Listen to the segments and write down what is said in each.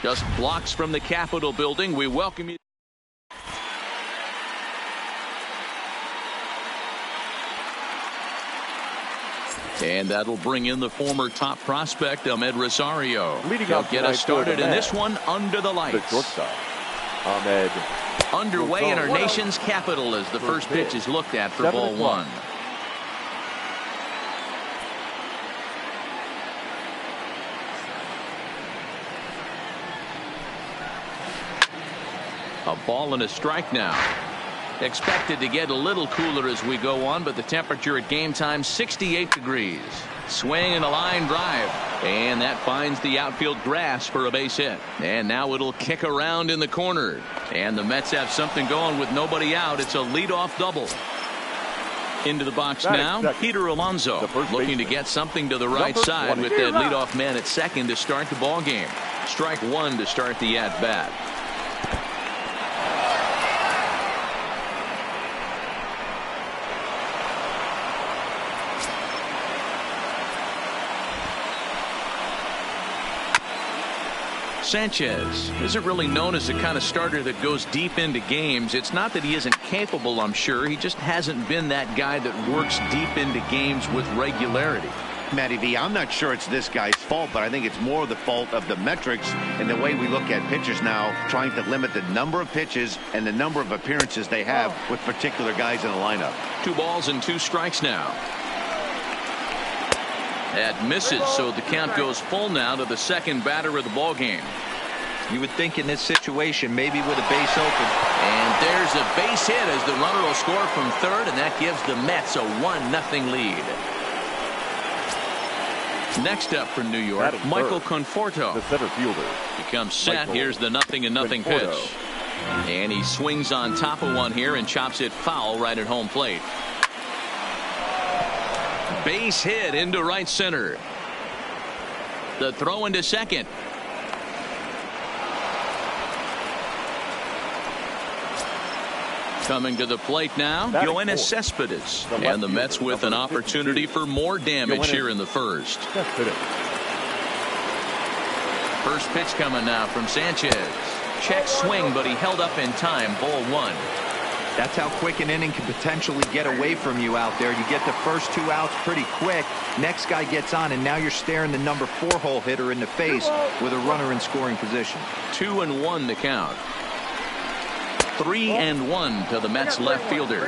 Just blocks from the Capitol building. We welcome you. And that'll bring in the former top prospect, Ahmed Rosario. He'll get us started in this one under the lights. The shortstop, Ahmed. Underway in our nation's capital as the first pitch is looked at for ball one. A ball and a strike now. Expected to get a little cooler as we go on, but the temperature at game time 68 degrees. Swing and a line drive, and that finds the outfield grass for a base hit. And now it'll kick around in the corner, and the Mets have something going with nobody out. It's a leadoff double. Into the box now, Peter Alonso looking to get something to the right side with that leadoff man at second to start the ball game. Strike one to start the at bat. Sanchez isn't really known as the kind of starter that goes deep into games. It's not that he isn't capable, I'm sure. He just hasn't been that guy that works deep into games with regularity. Matty V, I'm not sure it's this guy's fault, but I think it's more the fault of the metrics and the way we look at pitchers now, trying to limit the number of pitches and the number of appearances they have with particular guys in the lineup. 2 balls and 2 strikes now. That misses, so the count goes full now to the second batter of the ball game. You would think in this situation, maybe with a base open. And there's a base hit as the runner will score from third, and that gives the Mets a 1-0 lead. Next up for New York, Michael Conforto. The center fielder. He comes set. Here's the 0-0 pitch. And he swings on top of one here and chops it foul right at home plate. Base hit into right center. The throw into second. Coming to the plate now, Yoenis Cespedes. And the Mets with an opportunity for more damage here in the first. First pitch coming now from Sanchez. Check swing, but he held up in time. Ball one. That's how quick an inning can potentially get away from you out there. You get the first 2 outs pretty quick. Next guy gets on, and now you're staring the number 4 hole hitter in the face with a runner in scoring position. 2-1 the count. 3-1 to the Mets left fielder.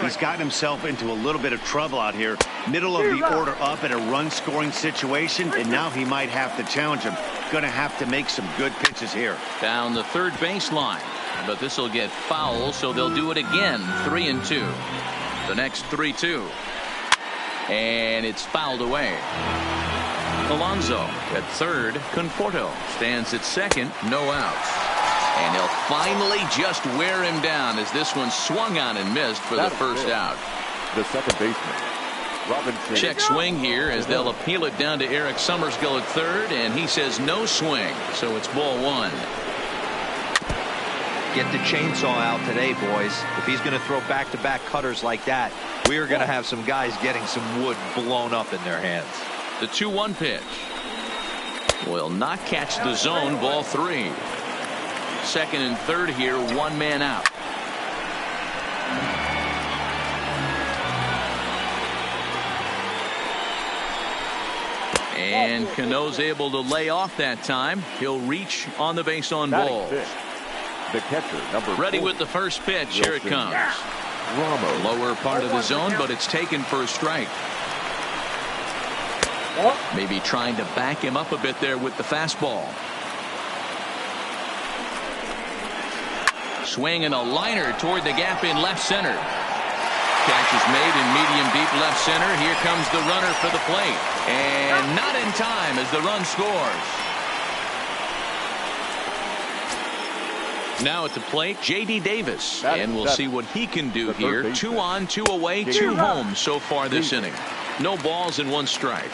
He's gotten himself into a little bit of trouble out here. Middle of the order up in a run scoring situation, and now he might have to challenge him. Going to have to make some good pitches here. Down the third baseline. But this will get foul, so they'll do it again. 3-2. The next 3-2. And it's fouled away. Alonso at third. Conforto stands at second. No outs. And he'll finally just wear him down as this one swung on and missed for the first out. The second baseman, Robinson. Check swing here as they'll appeal it down to Eric Summerskill at third, and he says no swing, so it's ball one. Get the chainsaw out today, boys. If he's going to throw back-to-back cutters like that, we are going to have some guys getting some wood blown up in their hands. The 2-1 pitch will not catch the zone. Ball 3. Second and third here, 1 man out. And Cano's able to lay off that time. He'll reach on the base on balls. The catcher, number ready 4. with the first pitch. Here it comes. Ramos. Lower part of the zone, but it's taken for a strike. Maybe trying to back him up a bit there with the fastball. Swing and a liner toward the gap in left center. Catch is made in medium deep left center. Here comes the runner for the plate. And not in time as the run scores. Now at the plate, J.D. Davis. And we'll see what he can do here. 2 on, 2 away, 2 home so far this inning. No balls and 1 strike.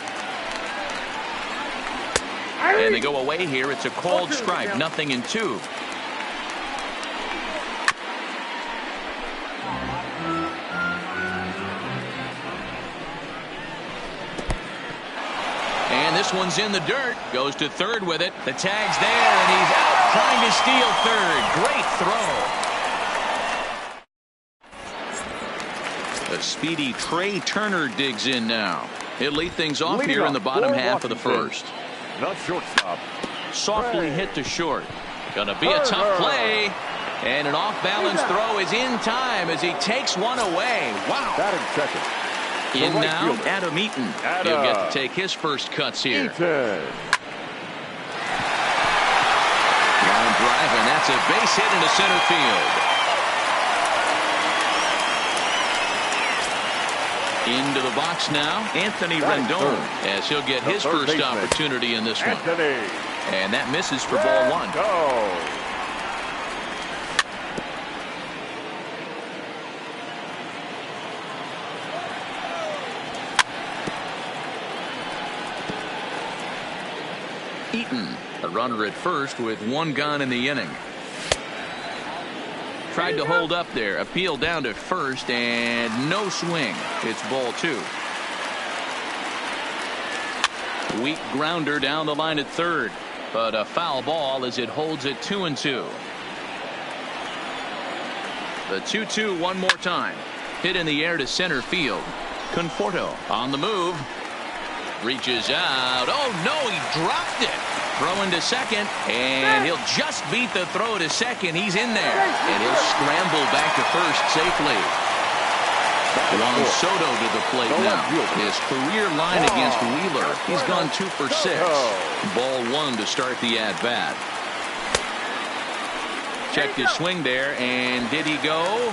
And they go away here. It's a called strike. 0-2. one's in the dirt. Goes to third with it. The tag's there, and he's out trying to steal third. Great throw. The speedy Trey Turner digs in now. He'll lead things off here in the bottom half of the first. Not shortstop. Softly hit to short. Gonna be a tough play. And an off-balance throw is in time as he takes one away. Wow. Batting second. In right now, fielder. Adam Eaton. He'll get to take his first cuts here. Eaton. Line drive, and that's a base hit into center field. Into the box now, Anthony Rendon, as he'll get his first opportunity in this one. And that misses for ball one. Eaton, a runner at first with one gone in the inning. Tried to hold up there. Appeal down to first and no swing. It's ball two. Weak grounder down the line at third. But a foul ball as it holds it 2-2. The 2-2 one more time. Hit in the air to center field. Conforto on the move. Reaches out. Oh no, he dropped it. Throw into second, and he'll just beat the throw to second. He's in there, and he'll scramble back to first safely. Juan Soto to the plate now. His career line against Wheeler. He's gone 2 for 6. Ball one to start the at-bat. Checked his swing there, and did he go?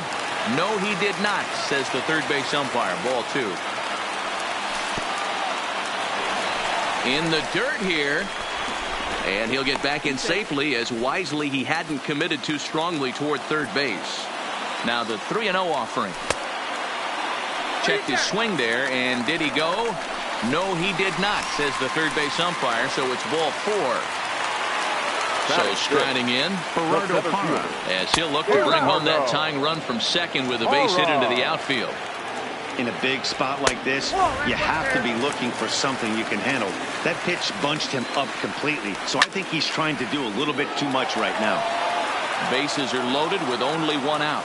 No, he did not, says the third base umpire. Ball two. In the dirt here. And he'll get back in safely, as wisely he hadn't committed too strongly toward third base. Now the 3-0 offering. Checked his swing there, and did he go? No, he did not, says the third base umpire, so it's ball four. So striding in, Gerardo Parra, as he'll look to bring home that tying run from second with a base hit into the outfield. In a big spot like this, you have to be looking for something you can handle. That pitch bunched him up completely, so I think he's trying to do a little bit too much right now. Bases are loaded with only one out.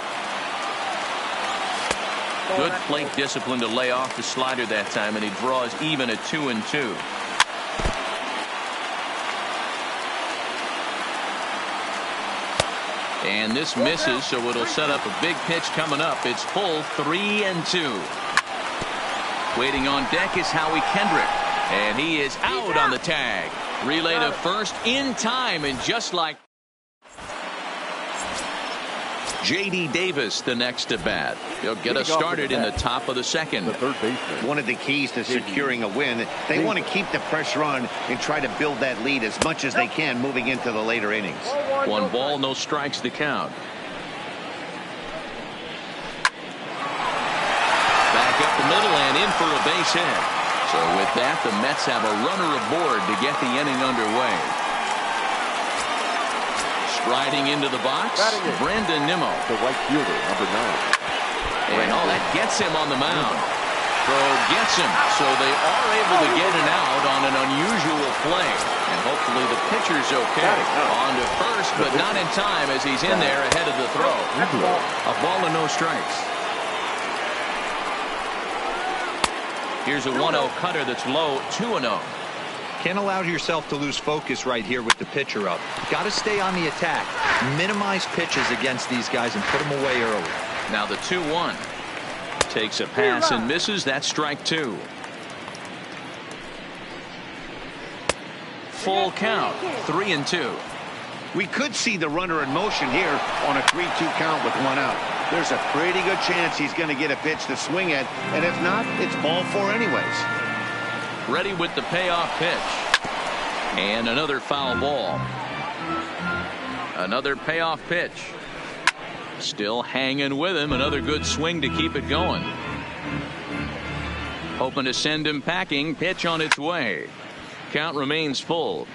Good plate discipline to lay off the slider that time, and he draws even at 2-2. And this misses, so it'll set up a big pitch coming up. It's full 3-2. Waiting on deck is Howie Kendrick, and he is out on the tag. Relay to first in time, and just like J.D. Davis, the next to bat. He'll get us started in the top of the second. The third baseman. One of the keys to securing a win, they want to keep the pressure on and try to build that lead as much as they can moving into the later innings. 1 ball, no strikes to count. Back up the middle and in for a base hit. So with that, the Mets have a runner aboard to get the inning underway. Striding into the box, Brandon Nimmo. The right fielder, number 9. And that gets him on the mound. Throw gets him, so they are able to get an out on an unusual play. And hopefully the pitcher's okay. On to first, but not in time as he's in there ahead of the throw. A ball and no strikes. Here's a 1-0 cutter that's low, 2-0. Can't allow yourself to lose focus right here with the pitcher up. Got to stay on the attack. Minimize pitches against these guys and put them away early. Now the 2-1. Takes a pass and misses. That's strike 2. Full count, 3-2. We could see the runner in motion here on a 3-2 count with 1 out. There's a pretty good chance he's going to get a pitch to swing at, and if not, it's ball 4 anyways. Ready with the payoff pitch. And another foul ball. Another payoff pitch. Still hanging with him. Another good swing to keep it going. Hoping to send him packing. Pitch on its way. Count remains full.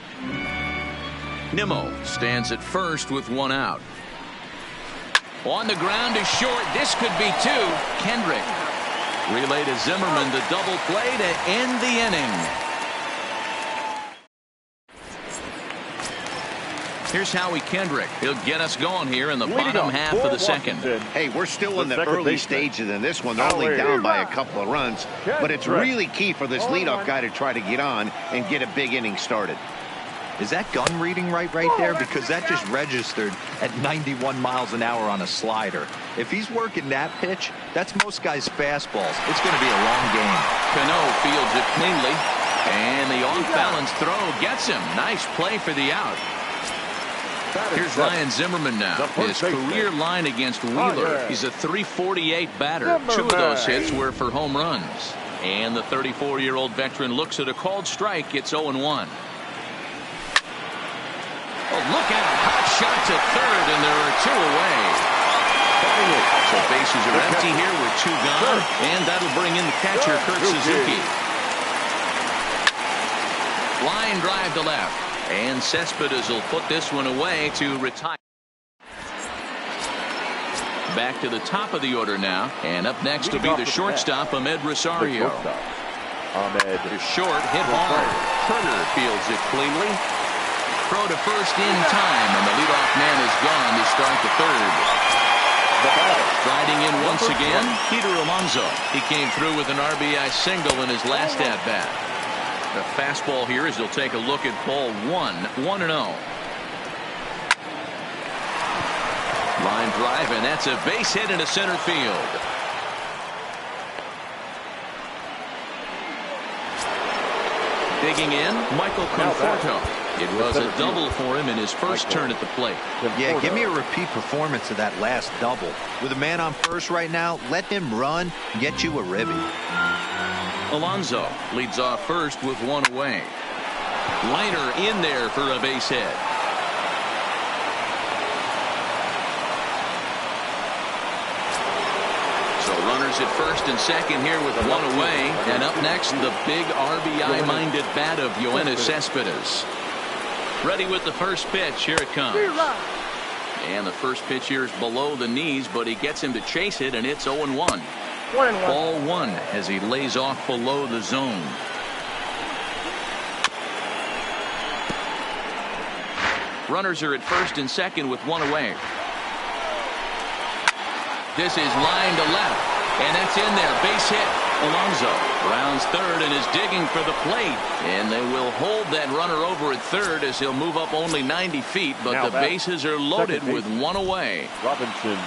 Nimmo stands at first with 1 out. On the ground is short. This could be 2. Kendrick. Relay to Zimmerman, the double play to end the inning. Here's Howie Kendrick. He'll get us going here in the Leading bottom off half for of the second. Washington, Hey, we're still in the second early baseman. stages in this one. They're only down by a couple of runs. But it's really key for this leadoff guy to try to get on and get a big inning started. Is that gun reading right there? Because that just registered at 91 miles an hour on a slider. If he's working that pitch, that's most guys' fastballs. It's going to be a long game. Cano fields it cleanly. And the off-balance throw gets him. Nice play for the out. Here's Ryan Zimmerman now. His career line against Wheeler. He's a .348 batter. 2 of those hits were for home runs. And the 34-year-old veteran looks at a called strike. It's 0-1. Oh, look out. Hot shot to third, and there are 2 away. So bases are empty here with 2 gone. And that'll bring in the catcher, Kurt Suzuki. Line drive to left. And Cespedes will put this one away to retire. Back to the top of the order now. And up next will be the shortstop, Ahmed Rosario. Ahmed is short, hit hard. Turner fields it cleanly. Throw to first in time, and the leadoff man is gone to start the third. Riding in once again, Peter Alonso. He came through with an RBI single in his last at-bat. The fastball here as he'll take a look at ball 1, 1-0. Line drive, and that's a base hit into center field. Digging in, Michael Conforto. It was a double for him in his first turn at the plate. Yeah, give me a repeat performance of that last double. With a man on first right now, let him run, get you a ribby. Alonso leads off first with 1 away. Leiter in there for a base hit. So runners at first and second here with 1 away. And up next, the big RBI-minded bat of Yoenis Cespedes. Ready with the first pitch. Here it comes. And the first pitch here is below the knees, but he gets him to chase it, and it's 0-1. Ball 1 as he lays off below the zone. Runners are at first and second with 1 away. This is line to left, and that's in there. Base hit. Alonso rounds third and is digging for the plate, and they will hold that runner over at third as he'll move up only 90 feet, but now the bases are loaded with 1 away. Robinson.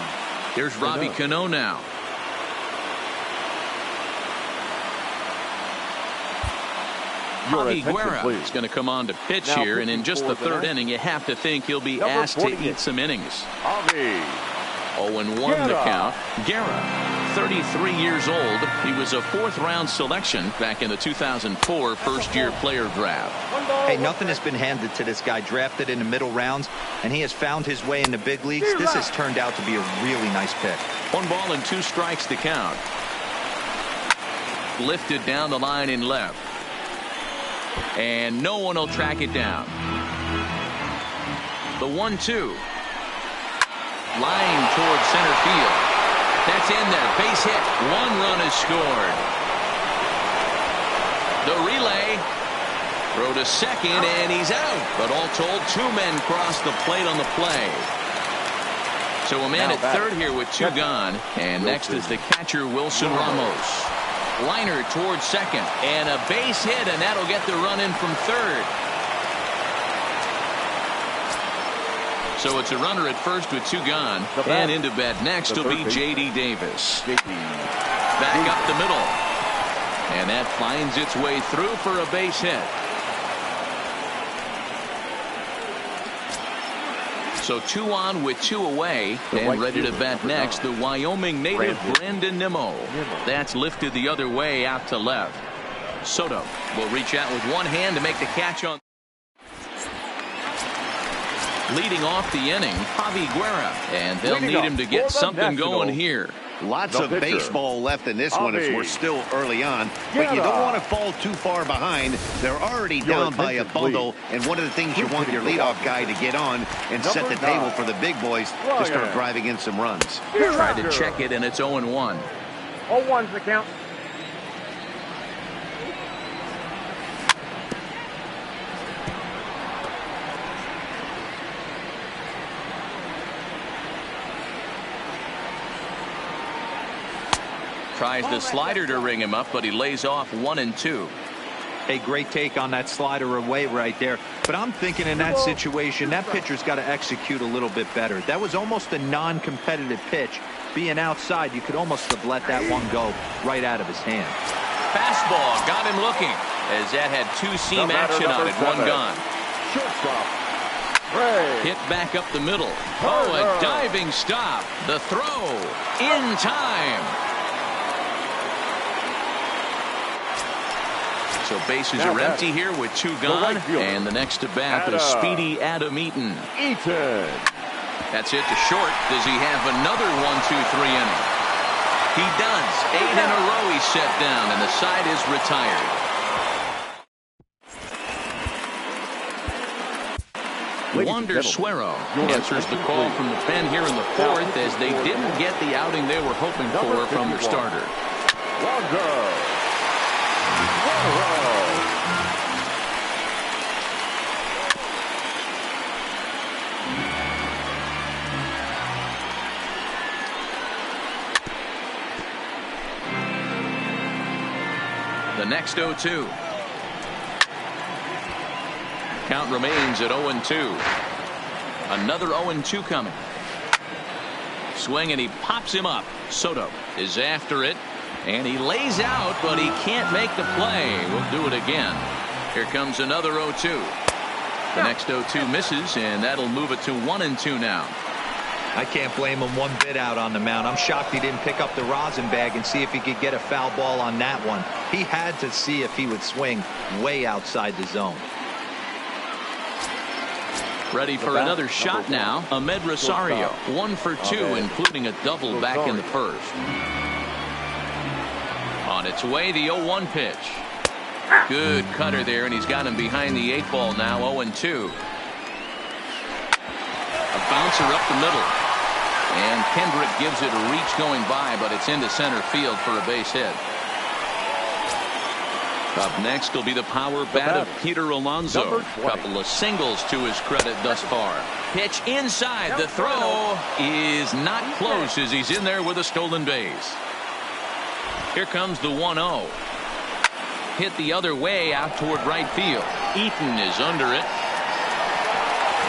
Here's Robbie Cano now. Javi Guerra is going to come on to pitch here, and in just the third inning, you have to think he'll be asked to eat some innings. 0-1 the count. Guerra, 33 years old. He was a 4th-round selection back in the 2004 first-year player draft. Hey, nothing has been handed to this guy. Drafted in the middle rounds, and he has found his way in the big leagues. This has turned out to be a really nice pick. 1 ball and 2 strikes to count. Lifted down the line in left. And no one will track it down. The 1-2. Line towards center field. That's in there. Base hit. 1 run is scored. The relay. Throw to second, and he's out. But all told, 2 men cross the plate on the play. So a man at third here with 2 gone. And next is the catcher, Wilson Ramos. Liner towards second, and a base hit, and that'll get the run in from third. So it's a runner at first with 2 gone, and into bat next will be J.D. Davis. Back up the middle, and that finds its way through for a base hit. So 2 on with 2 away, and ready to bat next, the Wyoming native Brandon Nimmo. That's lifted the other way out to left. Soto will reach out with 1 hand to make the catch on. Leading off the inning, Javi Guerra, and they'll need him to get something going here. Lots of baseball left in this one as we're still early on, but you don't want to fall too far behind. They're already down by a bundle, and one of the things you want your leadoff guy to get on and set the table for the big boys to start driving in some runs. Tried to check it, and it's 0-1. 0-1's the count. Tries the slider to ring him up, but he lays off 1-2. A great take on that slider away right there. But I'm thinking in that situation, that pitcher's got to execute a little bit better. That was almost a non-competitive pitch. Being outside, you could almost have let that one go right out of his hand. Fastball got him looking, as that had two-seam action on it. One gone. Shortstop. Ray. Hit back up the middle. Oh, a diving stop. The throw in time. So bases are empty here with two gone. And the next to bat is speedy Adam Eaton. That's it to short. Does he have another 1-2-3 inning? He does. 8 in a row he's set down, and the side is retired. Wander Suero answers the call from the pen here in the fourth, as they didn't get the outing they were hoping for from their starter. The next 0-2. Count remains at 0-2. Another 0-2 coming. Swing, and he pops him up. Soto is after it, and he lays out, but he can't make the play. We'll do it again. Here comes another 0-2. The next 0-2 misses, and that'll move it to 1-2 now. I can't blame him one bit out on the mound. I'm shocked he didn't pick up the rosin bag and see if he could get a foul ball on that one. He had to see if he would swing way outside the zone. Ready for another shot now. Ahmed Rosario, 1 for 2, including a double back in the first. On its way, the 0-1 pitch. Good cutter there, and he's got him behind the 8 ball now. 0-2. A bouncer up the middle. And Kendrick gives it a reach going by, but it's into center field for a base hit. Up next will be the power bat of Peter Alonso. Couple of singles to his credit thus far. Pitch inside. The throw is not close as he's in there with a stolen base. Here comes the 1-0. Hit the other way out toward right field. Eaton is under it.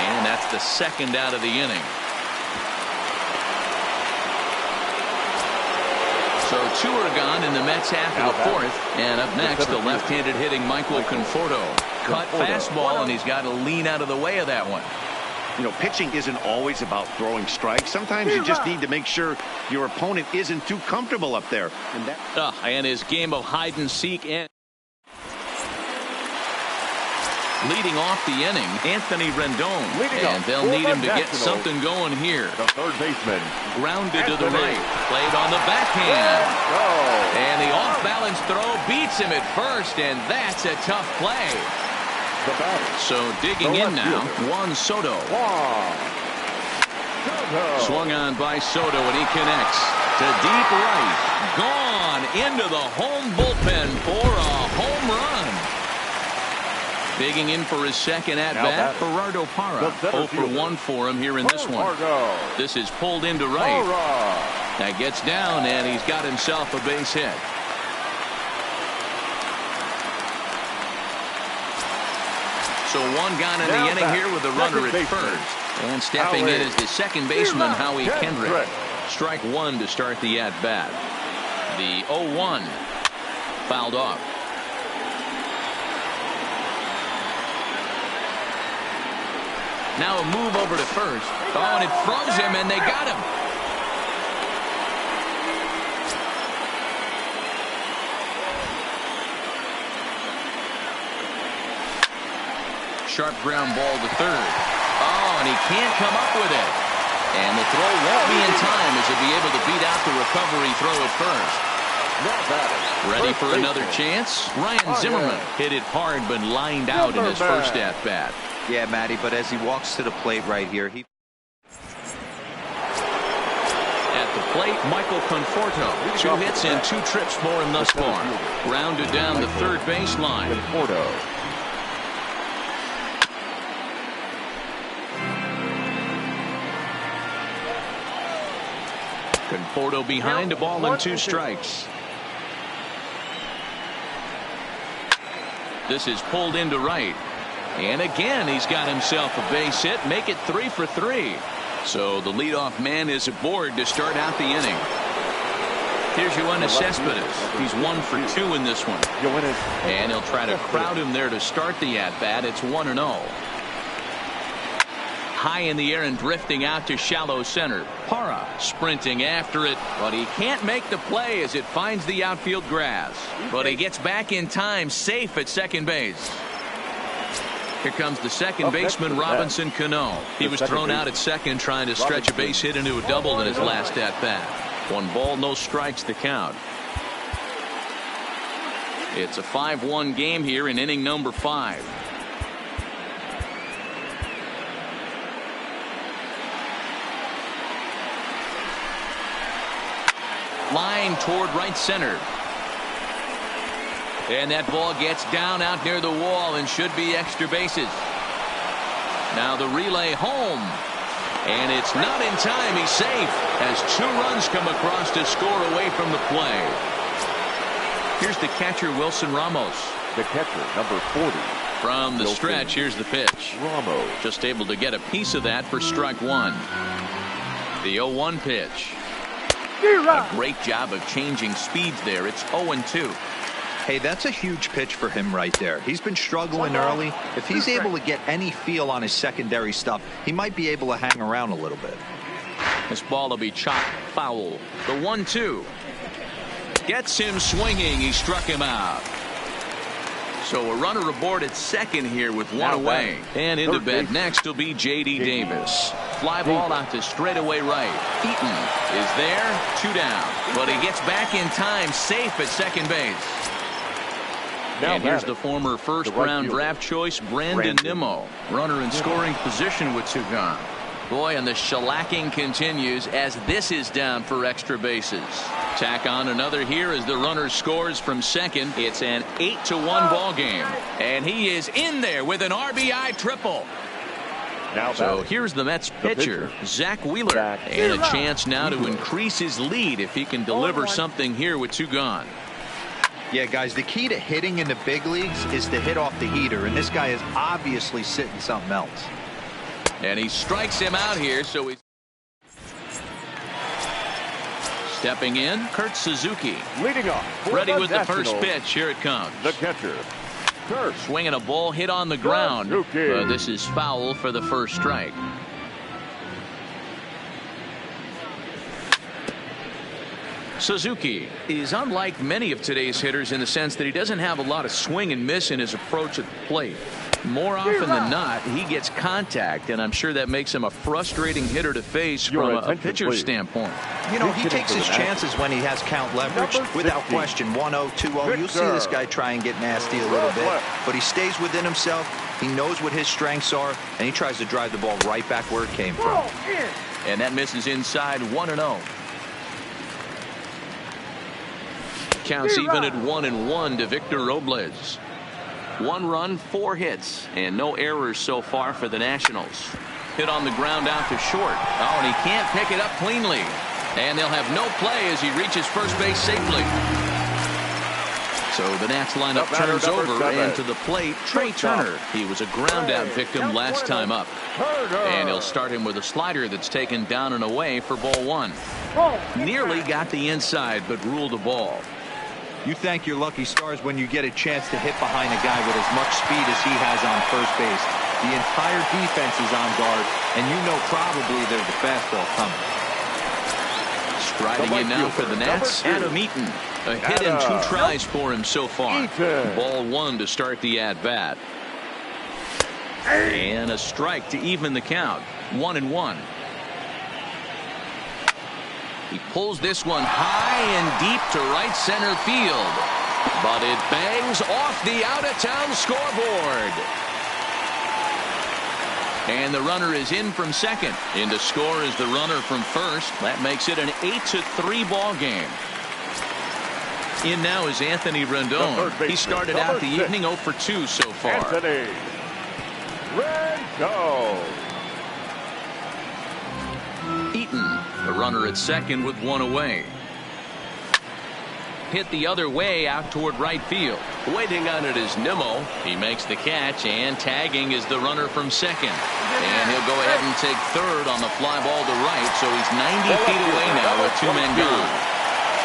And that's the second out of the inning. So 2 are gone in the Mets half of the fourth. And up next, the left-handed hitting Michael Conforto. Cut fastball, and he's got to lean out of the way of that one. You know, pitching isn't always about throwing strikes. Sometimes you just need to make sure your opponent isn't too comfortable up there. And his game of hide and seek. Leading off the inning, Anthony Rendon. And they'll need him to get something going here. The third baseman. Grounded to the right. Played on the backhand. And the off-balance throw beats him at first, and that's a tough play. So digging in now, Juan Soto. Swung on by Soto, and he connects to deep right. Gone into the home bullpen for a home run. Digging in for his second at-bat, Gerardo Parra. 0 for 1 for him here in this one. This is pulled into right. That gets down, and he's got himself a base hit. So 1 gone in the inning here with the runner at first. And stepping in is the second baseman, Howie Kendrick. Strike 1 to start the at-bat. The 0-1 fouled off. Now a move over to first. Oh, and it froze him, and they got him. Sharp ground ball to third. Oh, and he can't come up with it. And the throw won't be in time as he'll be able to beat out the recovery throw at first. Ready for another chance? Ryan Zimmerman hit it hard, but lined out in his first at-bat. Yeah, Matty, but as he walks to the plate right here, he... At the plate, Michael Conforto. 2 hits and 2 trips for him thus far. Rounded down the third baseline. Conforto behind, a ball and 2 strikes. This is pulled into right. And again, he's got himself a base hit. Make it 3 for 3. So the leadoff man is aboard to start out the inning. Here's Yoenis Cespedes. He's 1 for 2 in this one. And he'll try to crowd him there to start the at-bat. It's 1-0. High in the air and drifting out to shallow center. Parra sprinting after it, but he can't make the play as it finds the outfield grass. But he gets back in time, safe at second base. Here comes the second baseman, Robinson Cano. He was thrown out at second trying to stretch a base hit into a double in his last at-bat. 1 ball, no strikes to count. It's a 5-1 game here in inning number 5. Line toward right center. And that ball gets down out near the wall and should be extra bases. Now the relay home. And it's not in time. He's safe as 2 runs come across to score away from the play. Here's the catcher, Wilson Ramos. The catcher, number 40. From the stretch, here's the pitch. Ramos. Just able to get a piece of that for strike 1. The 0-1 pitch. A great job of changing speeds there. It's 0-2. Hey, that's a huge pitch for him right there. He's been struggling early. If he's able to get any feel on his secondary stuff, he might be able to hang around a little bit. This ball will be chopped foul. The 1-2 gets him swinging. He struck him out. So a runner aboard at second here with 1 away. And into bed next will be J.D. Davis. Fly ball out to straightaway right. Eaton is there, 2 down. But he gets back in time, safe at second base. And here's the former first-round draft choice, Brandon Nimmo. Runner in scoring position with 2 gone. Boy, and the shellacking continues as this is down for extra bases. Tack on another here as the runner scores from second. It's an 8-1 ball game. And he is in there with an RBI triple. So here's the Mets pitcher, Zach Wheeler. And a chance now to increase his lead if he can deliver something here with 2 gone. Yeah, guys, the key to hitting in the big leagues is to hit off the heater. And this guy is obviously sitting something else. And he strikes him out here, so he's stepping in. Kurt Suzuki Leading off. ready with the first pitch. Here it comes. The catcher, Kurt. Swinging a ball hit on the ground. This is foul for the first strike. Suzuki is unlike many of today's hitters in the sense that he doesn't have a lot of swing and miss in his approach at the plate. More often than not, he gets contact, and I'm sure that makes him a frustrating hitter to face from a pitcher's standpoint. You know, he takes his chances when he has count leverage. Without question, 1-0, 2-0. You'll see this guy try and get nasty a little bit, but he stays within himself. He knows what his strengths are, and he tries to drive the ball right back where it came from. And that misses inside, 1-0. Counts even at 1-1 to Victor Robles. 1 run, 4 hits, and no errors so far for the Nationals. Hit on the ground out to short. Oh, and he can't pick it up cleanly. And they'll have no play as he reaches first base safely. So the Nats lineup turns over, and to the plate, Trey Turner. He was a ground out victim last time up. And he'll start him with a slider that's taken down and away for ball 1. Nearly got the inside, but ruled a ball. You thank your lucky stars when you get a chance to hit behind a guy with as much speed as he has on first base. The entire defense is on guard, and you know probably there's a fastball coming. Striding in now for the Nats, Adam Eaton. A hit and 2 tries for him so far. Ball 1 to start the at-bat. And a strike to even the count. 1-1. He pulls this one high and deep to right center field. But it bangs off the out-of-town scoreboard. And the runner is in from second. In to score is the runner from first. That makes it an 8-3 ball game. In now is Anthony Rendon. He started out the evening 0 for 2 so far. Anthony Rendon. Eaton, the runner at second with 1 away. hit the other way out toward right field. Waiting on it is Nimmo. He makes the catch, and tagging is the runner from second. And he'll go ahead and take third on the fly ball to right, so he's 90 feet away now with 2 men gone.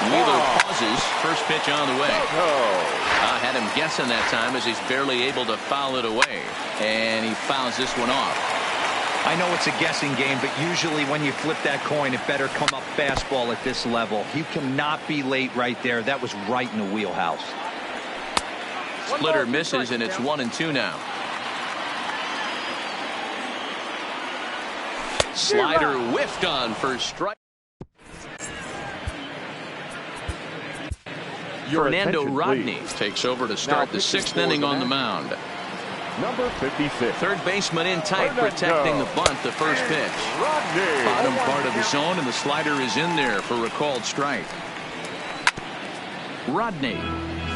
Wheeler pauses. First pitch on the way. I had him guessing that time as he's barely able to foul it away. And he fouls this one off. I know it's a guessing game, but usually when you flip that coin, it better come up fastball at this level. He cannot be late right there. That was right in the wheelhouse. Splitter misses, and it's 1-2 now. Slider whiffed on for strike. Fernando Rodney takes over to start the 6th inning on the mound. Number 56. Third baseman in tight, protecting the bunt, the first pitch. Bottom part of the zone, and the slider is in there for a called strike. Rodney,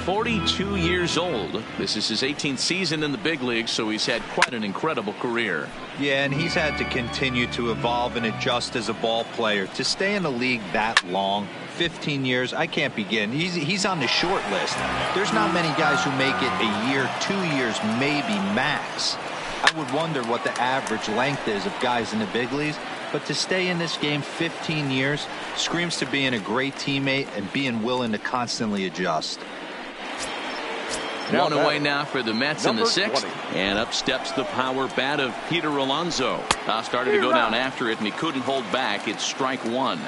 42 years old. This is his 18th season in the big leagues, so he's had quite an incredible career. Yeah, and he's had to continue to evolve and adjust as a ball player. To stay in the league that long, 15 years, I can't begin. He's on the short list. There's not many guys who make it a year, 2 years, maybe max. I would wonder what the average length is of guys in the big leagues, but to stay in this game 15 years screams to being a great teammate and being willing to constantly adjust. One away now for the Mets in the 6th. 20. And up steps the power bat of Peter Alonso. Started to go down after it, and he couldn't hold back. It's strike one.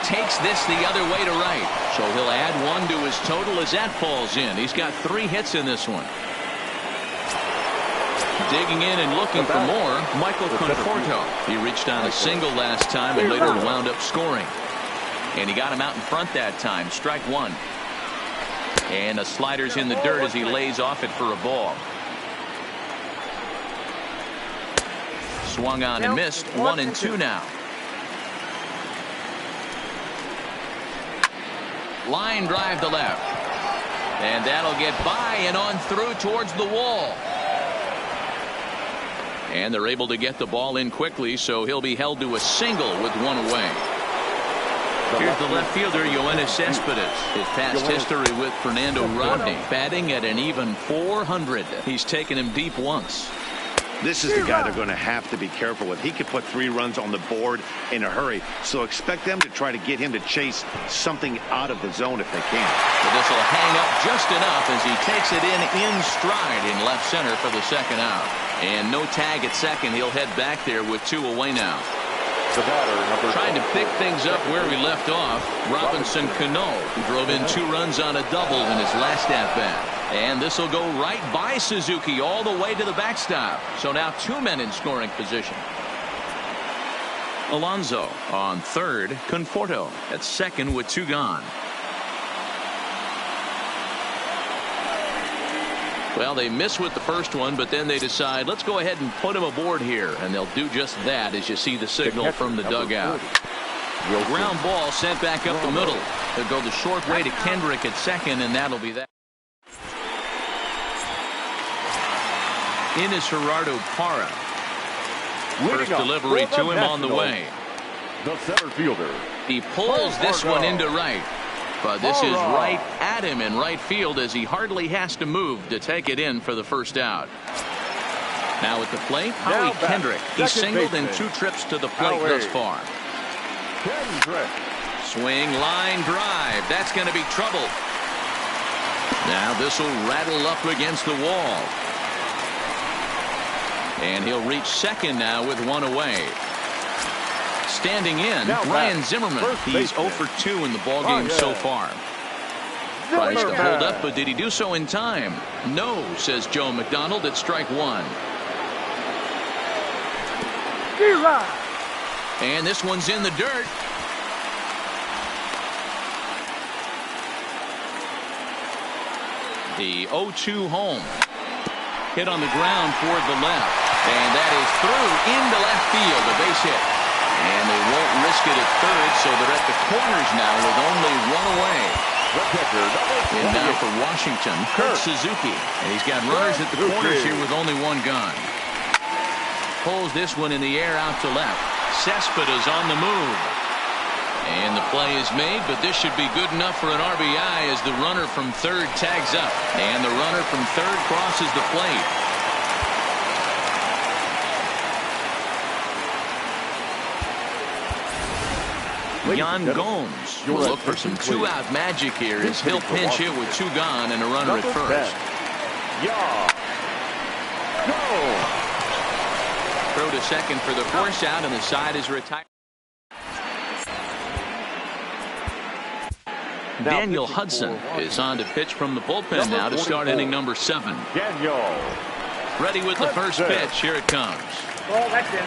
Takes this the other way to right. So he'll add one to his total as that falls in. He's got 3 hits in this one. Digging in and looking for more, Michael Conforto. He reached on a single last time and later wound up scoring. And he got him out in front that time. Strike one. And the slider's in the dirt as he lays off it for a ball. Swung on and missed. 1-2 now. Line drive to left. And that'll get by and on through towards the wall. And they're able to get the ball in quickly, so he'll be held to a single with 1 away. Here's the left fielder, Yoenis Cespedes. His past history with Fernando Rodney, batting at an even .400. He's taken him deep once. This is the guy they're going to have to be careful with. He could put 3 runs on the board in a hurry, so expect them to try to get him to chase something out of the zone if they can. But this will hang up just enough as he takes it in stride in left center for the 2nd out. And no tag at second. He'll head back there with 2 away now. The batter, Trying to pick things up where we left off, Robinson Cano, who drove in 2 runs on a double in his last at-bat. And this will go right by Suzuki all the way to the backstop. So now 2 men in scoring position. Alonso on third, Conforto at second with 2 gone. Well, they miss with the first one, but then they decide, let's go ahead and put him aboard here. And they'll do just that as you see the signal from the dugout. Ground ball sent back up the middle. They'll go the short way to Kendrick at second, and that'll be that. In is Gerardo Parra. First delivery to him on the way. The center fielder. He pulls this one into right. But this is right at him in right field as he hardly has to move to take it in for the first out. Now at the plate, Howie Kendrick. He's singled in 2 trips to the plate thus far. Kendrick. Swing, line drive. That's going to be trouble. Now this will rattle up against the wall. And he'll reach second now with 1 away. Standing in, Ryan Zimmerman. He's 0 for 2 in the ballgame so far. Tries to hold up, but did he do so in time? No, says Joe McDonald at strike 1. And this one's in the dirt. The 0-2 home. Hit on the ground toward the left. And that is through into left field, a base hit. And they won't risk it at third, so they're at the corners now with only 1 away. And now for Washington, Kurt Suzuki. And he's got runners at the corners here with only 1 gone. Pulls this one in the air out to left. Cespedes on the move. And the play is made, but this should be good enough for an RBI as the runner from third tags up. And the runner from third crosses the plate. Yan Gomes will look for some two-out magic here as he'll pinch hit with two gone and a runner at first. Throw to second for the force out, and the side is retired. Daniel Hudson is on to pitch from the bullpen now to start inning number 7. Ready with the first pitch. Here it comes.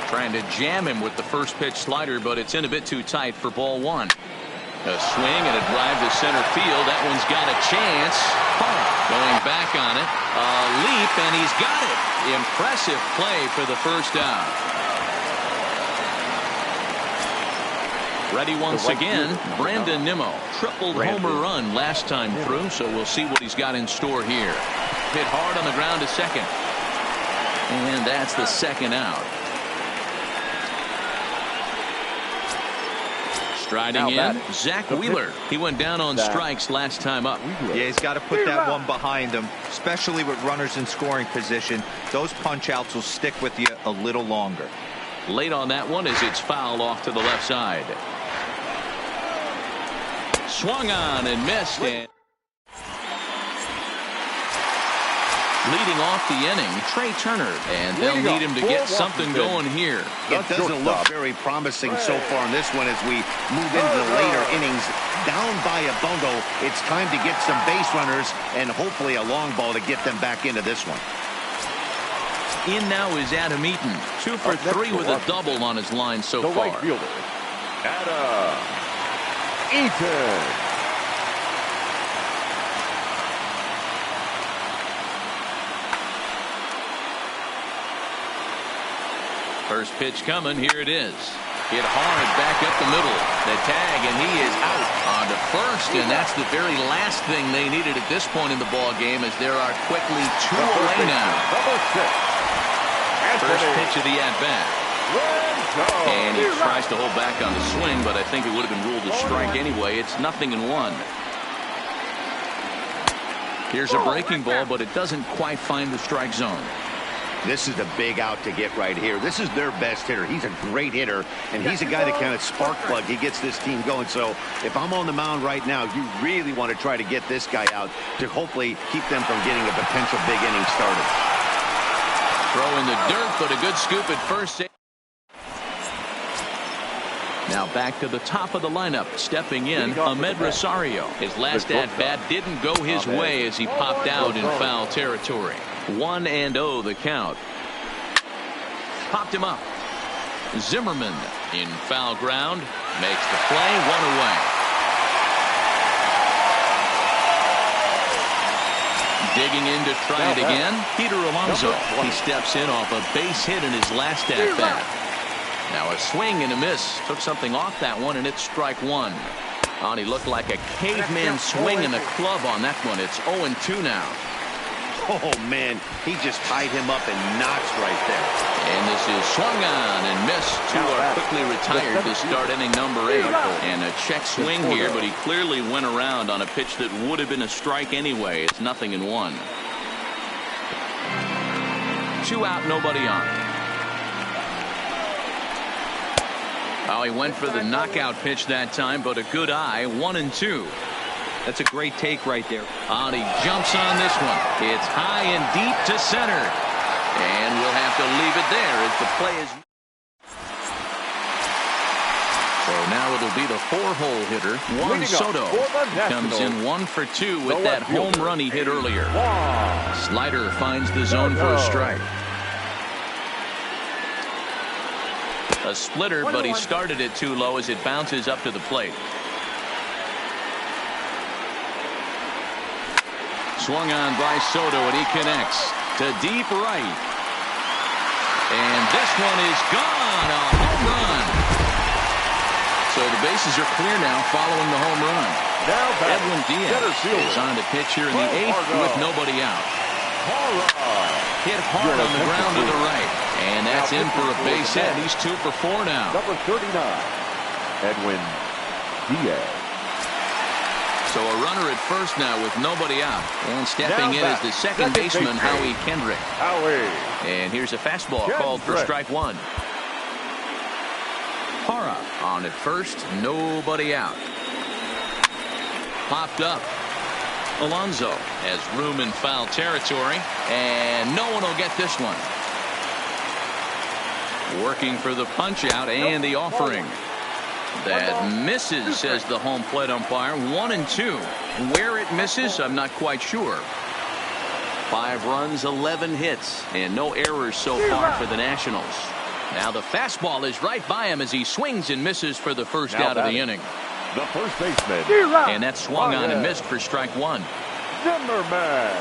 Trying to jam him with the first pitch slider, but it's in a bit too tight for ball 1. A swing and a drive to center field. That one's got a chance. Going back on it. A leap, and he's got it. Impressive play for the first out. Ready once again, Brandon Nimmo. Tripled homer run last time through, so we'll see what he's got in store here. Hit hard on the ground to second. And that's the second out. Striding in, Zach Wheeler. He went down on strikes last time up. Yeah, he's got to put that one behind him, especially with runners in scoring position. Those punch outs will stick with you a little longer. Late on that one as it's fouled off to the left side. Swung on and missed. And leading off the inning, Trey Turner, and they'll need him to get something going here. It doesn't look very promising so far in this one as we move into the later innings. Down by a bundle, it's time to get some base runners and hopefully a long ball to get them back into this one. In now is Adam Eaton, 2 for 3 with a double on his line so far. Right fielder, Adam Eaton. First pitch coming. Here it is. Hit hard back up the middle. The tag, and he is out on to first, and that's the very last thing they needed at this point in the ball game, as there are quickly 2 away now. First pitch of the at-bat. And he tries to hold back on the swing, but I think it would have been ruled a strike anyway. It's 0-1. Here's a breaking ball, but it doesn't quite find the strike zone. This is a big out to get right here. This is their best hitter. He's a great hitter, and he's a guy that kind of spark plug. He gets this team going. So if I'm on the mound right now, you really want to try to get this guy out to hopefully keep them from getting a potential big inning started. Throw in the dirt, but a good scoop at first. Now back to the top of the lineup. Stepping in, Ahmed Rosario. His last at-bat didn't go his way as he popped out in foul territory. 1-0 the count. Popped him up. Zimmerman in foul ground. Makes the play. 1 away. Digging in to try it again. Peter Alonso. He steps in off a base hit in his last at-bat. Now a swing and a miss. Took something off that one, and it's strike 1. Oh, and he looked like a caveman swinging a club on that one. It's 0-2 now. Oh, man, he just tied him up and notched right there. And this is swung on and missed. 2 are quickly retired to start inning number 8. And a check swing here, but he clearly went around on a pitch that would have been a strike anyway. It's 0-1. 2 out, nobody on. Oh, he went for the knockout pitch that time, but a good eye. 1-2. That's a great take right there. And he jumps on this one. It's high and deep to center. And we'll have to leave it there as the play is. So now it'll be the 4-hole hitter, Juan Soto. Comes in 1 for 2 with that home run he hit earlier. Slider finds the zone for a strike. A splitter, but he started it too low as it bounces up to the plate. Swung on by Soto, and he connects to deep right. And this one is gone. A home run. So the bases are clear now following the home run. Edwin Diaz is on to pitch here in the 8th with nobody out. Hit hard on the ground to the right. And that's in for a base hit. He's 2 for 4 now. Number 39, Edwin Diaz. So a runner at first now with nobody out. And stepping in is the second baseman, Howie Kendrick. And here's a fastball called for strike one. Hara on at first, nobody out. Popped up. Alonso has room in foul territory, and no one will get this one. Working for the punch out and the offering. That misses, says the home plate umpire. 1-2. Where it misses, I'm not quite sure. 5 runs, 11 hits, and no errors so far for the Nationals. Now the fastball is right by him as he swings and misses for the first out of the inning. The first baseman. And that swung on and missed for strike one. Zimmerman.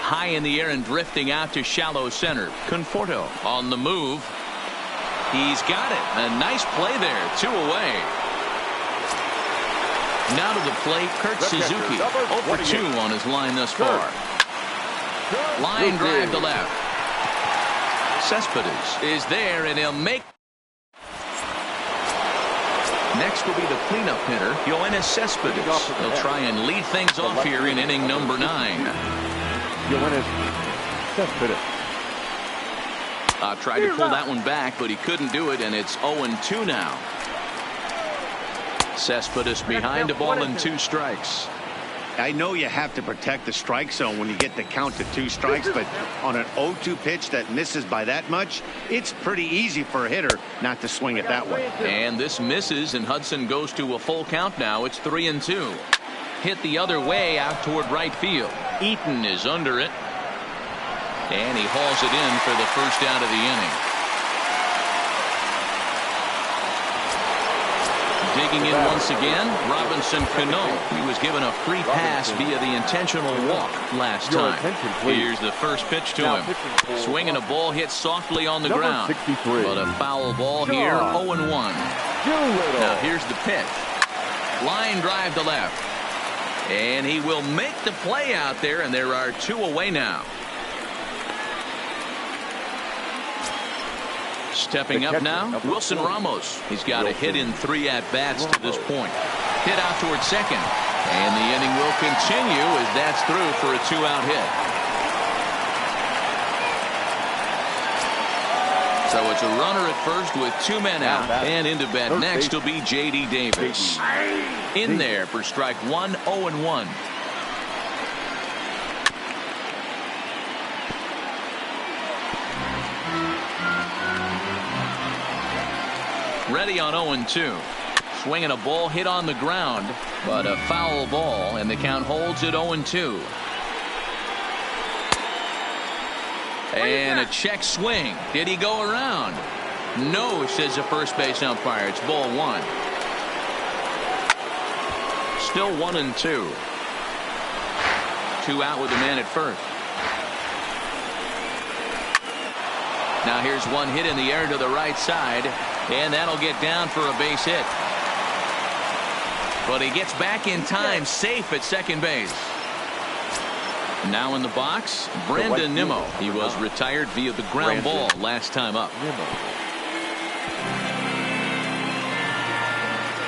High in the air and drifting out to shallow center. Conforto on the move. He's got it. A nice play there. 2 away. Now to the plate, Kurt Suzuki. 0 for 2 on his line thus far. Line drive to left. Cespedes is there, and he'll make. Next will be the cleanup hitter, Yoenis Cespedes. He'll try and lead things off here in inning number 9. Yoenis Cespedes. Tried to pull that one back, but he couldn't do it, and it's 0-2 now. Cespedes behind a ball and 2 strikes. I know you have to protect the strike zone when you get the count to 2 strikes, but on an 0-2 pitch that misses by that much, it's pretty easy for a hitter not to swing at that one. And this misses, and Hudson goes to a full count now. It's 3-2. Hit the other way out toward right field. Eaton is under it. And he hauls it in for the first out of the inning. Digging in once again, Robinson Cano. He was given a free pass via the intentional walk last time. Here's the first pitch to him. Swinging a ball hit softly on the ground. But a foul ball here, 0-1. Now here's the pitch. Line drive to left. And he will make the play out there, and there are 2 away now. Stepping up now, Wilson Ramos. He's got a hit in 3 at-bats to this point. Hit out towards second. And the inning will continue as that's through for a 2-out hit. So it's a runner at first with 2 men out. And into bat next will be J.D. Davis. In there for strike 1, 0-1. Ready on 0-2. Swinging a ball hit on the ground, but a foul ball, and the count holds at 0-2. And a check swing. Did he go around? No, says the first base umpire. It's ball 1. Still 1-2. 2 out with the man at first. Now here's one hit in the air to the right side, and that'll get down for a base hit. But he gets back in time, safe at second base. Now in the box, Brandon Nimmo. He was retired via the ground ball last time up.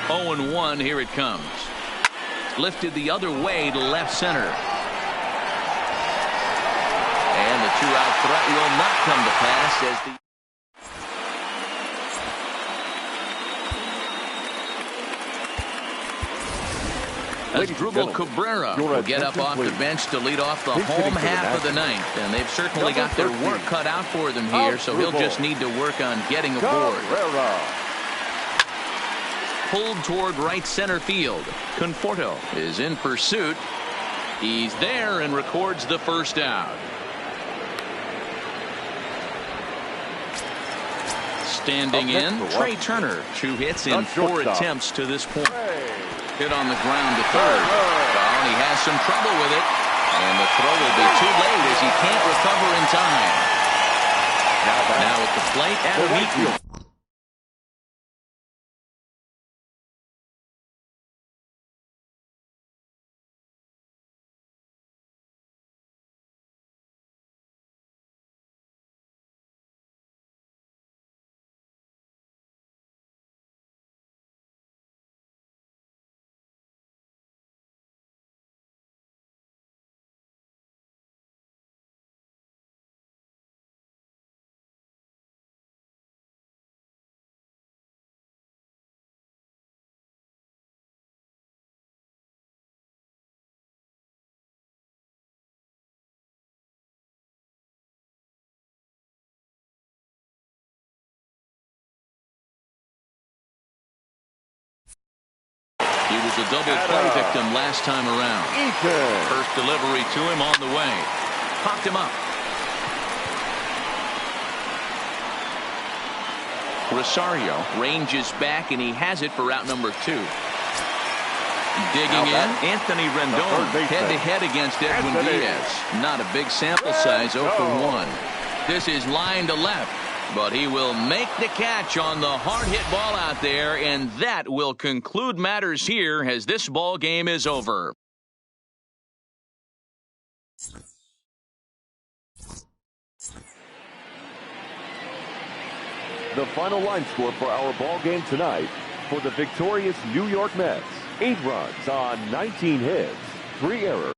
0-1, here it comes. Lifted the other way to left center. And the 2-out threat will not come to pass as Asdrubal Cabrera will get up off the bench to lead off the home half of the 9th. And they've certainly got their work cut out for them here, so he'll just need to work on getting aboard. Pulled toward right center field. Conforto is in pursuit. He's there and records the first out. Standing in, Trey Turner. 2 hits in 4 attempts to this point. Hit on the ground to third. Well, he has some trouble with it. And the throw will be too late as he can't recover in time. Now at the plate, Adam Eaton. was a double play victim last time around. First delivery to him on the way. Popped him up. Rosario ranges back, and he has it for out number 2. Digging in, Anthony Rendon head-to-head against Edwin Diaz. Not a big sample size, 0 for 1. This is line to left, but he will make the catch on the hard-hit ball out there, and that will conclude matters here as this ball game is over. The final line score for our ball game tonight: for the victorious New York Mets, 8 runs on 19 hits, 3 errors.